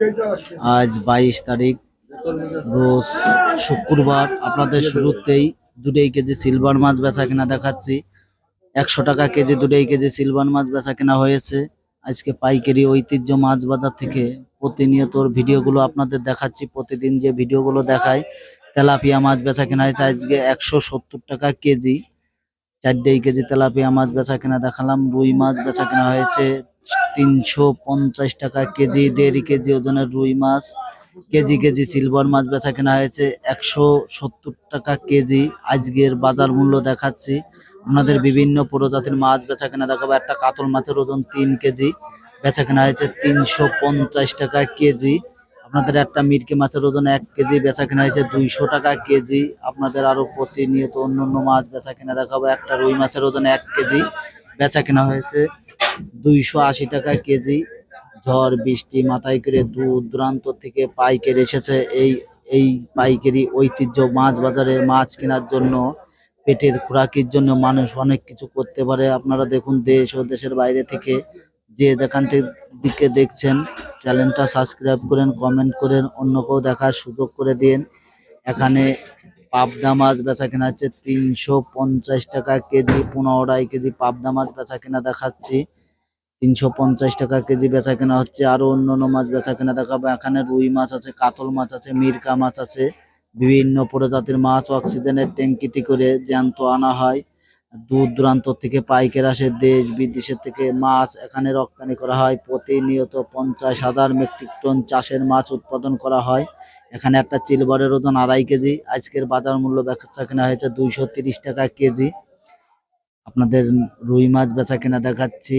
আজ 22 তারিখ, রোজ শুক্রবার। আপনাদের শুরুতেই 2 কেজি সিলভার মাছ বেচা কিনা দেখাচ্ছি। 100 টাকা কেজি 2 কেজি সিলভার মাছ বেচা কিনা হয়েছে। আজকে পাইকারি ঐতিহ্য মাছ বাজার থেকে প্রতিনিয়ত ভিডিওগুলো আপনাদের দেখাচ্ছি। প্রতিদিন যে ভিডিওগুলো দেখায়, তেলাপিয়া মাছ বেচা কিনা হয়েছে আজকে 170 টাকা কেজি। 4 কেজি তেলাপিয়া মাছ বেচা কিনা দেখালাম। রুই মাছ বেচা কিনা হয়েছে 350 টাকা কেজি। 1.5 কেজি ওজনের রুই মাছ। কেজি কেজি সিলভার মাছ বেচা কেনা হয়েছে 170 টাকা কেজি। আজকের বাজার মূল্য দেখাচ্ছি আপনাদের। বিভিন্ন প্রজাতির মাছ বেচা কেনা দেখাবো। একটা কাতল মাছের ওজন 3 কেজি, বেচা কেনা হয়েছে 350 টাকা কেজি। আপনাদের একটা মিরকে মাছের ওজন 1 কেজি, বেচা কেনা হয়েছে 200 টাকা কেজি। আপনাদের আরো প্রতিনিয়ত অন্য মাছ বেচা কেনা দেখাবো। একটা রুই মাছের ওজন 1 কেজি, বেচা কেনা হয়েছে 280 টাকা কেজি। ঝড় বৃষ্টি মাথায় করে দূর দূরান্ত থেকে পাইকারি এসেছে এই এই পাইকারি ঐতিহ্য মাছ বাজারে মাছ কেনার জন্য। পেটের খোরাকির জন্য মানুষ অনেক কিছু করতে পারে। আপনারা দেখুন, দেশ ও দেশের বাইরে থেকে যে যেখান দিকে দেখছেন, চ্যানেলটা সাবস্ক্রাইব করেন, কমেন্ট করেন, অন্যকেও দেখার সুযোগ করে দিন। এখানে পাবদা মাছ বেচা কেনা হচ্ছে 350 টাকা কেজি। 15.5 কেজি পাবদা মাছ বেচা কেনা দেখাচ্ছি। 350 টাকা কেজি বেচা কেনা হচ্ছে। আরো অন্যান্য মাছ বেচা কেনা দেখাবো। এখানে রুই মাছ আছে, কাতল মাছ আছে, মিরকা মাছ আছে, বিভিন্ন প্রজাতির মাছ অক্সিজেনের ট্যাঙ্কিতে করে জ্যান্ত আনা হয়। দূর দূরান্ত থেকে পাইকার আসে, দেশ বিদেশের থেকে মাছ এখানে রপ্তানি করা হয়। প্রতিনিয়ত 50,000 মেট্রিক টন চাষের মাছ উৎপাদন করা হয়। এখানে একটা চিলবারের ওজন 2.5 কেজি। আজকের বাজার মূল্য বেচা কেনা হয়েছে 230 টাকা কেজি। আপনাদের রুই মাছ বেচা কেনা দেখাচ্ছি,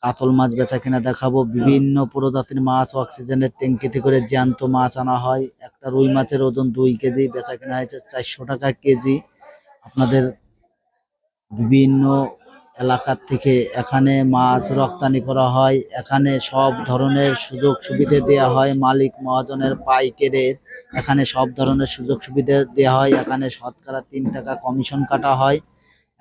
কাতল মাছ বেচা কেনা দেখাবো। বিভিন্ন প্রজাতির মাছ অক্সিজেনের ট্যাঙ্কিতে করে জ্যান্ত মাছ আনা হয়। একটা রুই মাছের ওজন 2 কেজি, বেচা কেনা হয়েছে 400 টাকা কেজি। আপনাদের বিভিন্ন এলাকার থেকে এখানে মাছ রপ্তানি করা হয়। এখানে সব ধরনের সুযোগ সুবিধা দেওয়া হয় মালিক মহাজনের, পাইকারের। এখানে সব ধরনের সুযোগ সুবিধা দেওয়া হয়। এখানে শতকরা 3 টাকা কমিশন কাটা হয়।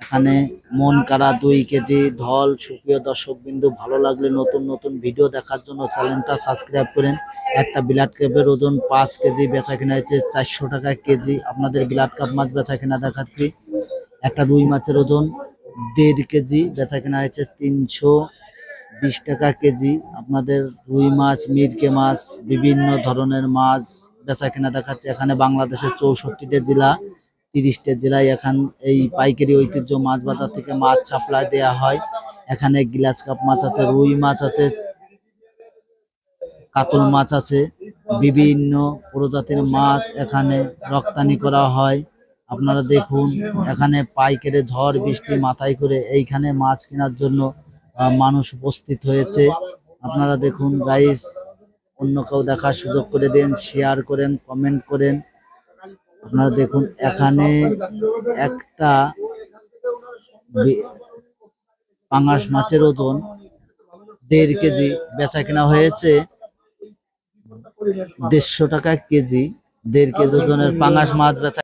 এখানে মন কাড়া 2 কেজি ধল। সুপ্রিয় দর্শক বিন্দু, ভালো লাগলে নতুন নতুন ভিডিও দেখার জন্য চ্যানেলটা সাবস্ক্রাইব করেন। একটা বিলাট কাপের ওজন 5 কেজি, বেচা কেনা হয়েছে 400 টাকা কেজি। আপনাদের বিলাট কাপ মাছ বেচা কেনা দেখাচ্ছি। একটা রুই মাছের ওজন 1.5 কেজি, বেচা কেনা হয়েছে 320 টাকা কেজি। আপনাদের রুই মাছ, মিরকে মাছ, বিভিন্ন ধরনের মাছ বেচা কেনা দেখাচ্ছে। এখানে বাংলাদেশের 64টা জেলা, 30টা জেলায় এখন এই পাইকারি ঐতিহ্য মাছ বাজার থেকে মাছ সাপ্লাই দেওয়া হয়। এখানে গ্লাস কাপ মাছ আছে, রুই মাছ আছে, কাতল মাছ আছে, বিভিন্ন প্রজাতির মাছ এখানে রপ্তানি করা হয়। আপনারা দেখুন, এখানে পাইকারি ঝড় বৃষ্টি মাথায় করে এইখানে মাছ কেনার জন্য মানুষ উপস্থিত হয়েছে। আপনারা দেখুন গাইস, অন্য কেউ দেখার সুযোগ করে দেন, শেয়ার করেন, কমেন্ট করেন। আপনারা দেখুন, এখানে একটা পাঙাশ মাছের ওজন 1.5 কেজি, বেচা কেনা হয়েছে 150 টাকা কেজি। 1.5 কেজি ওজনের পাঙাশ মাছ বেচা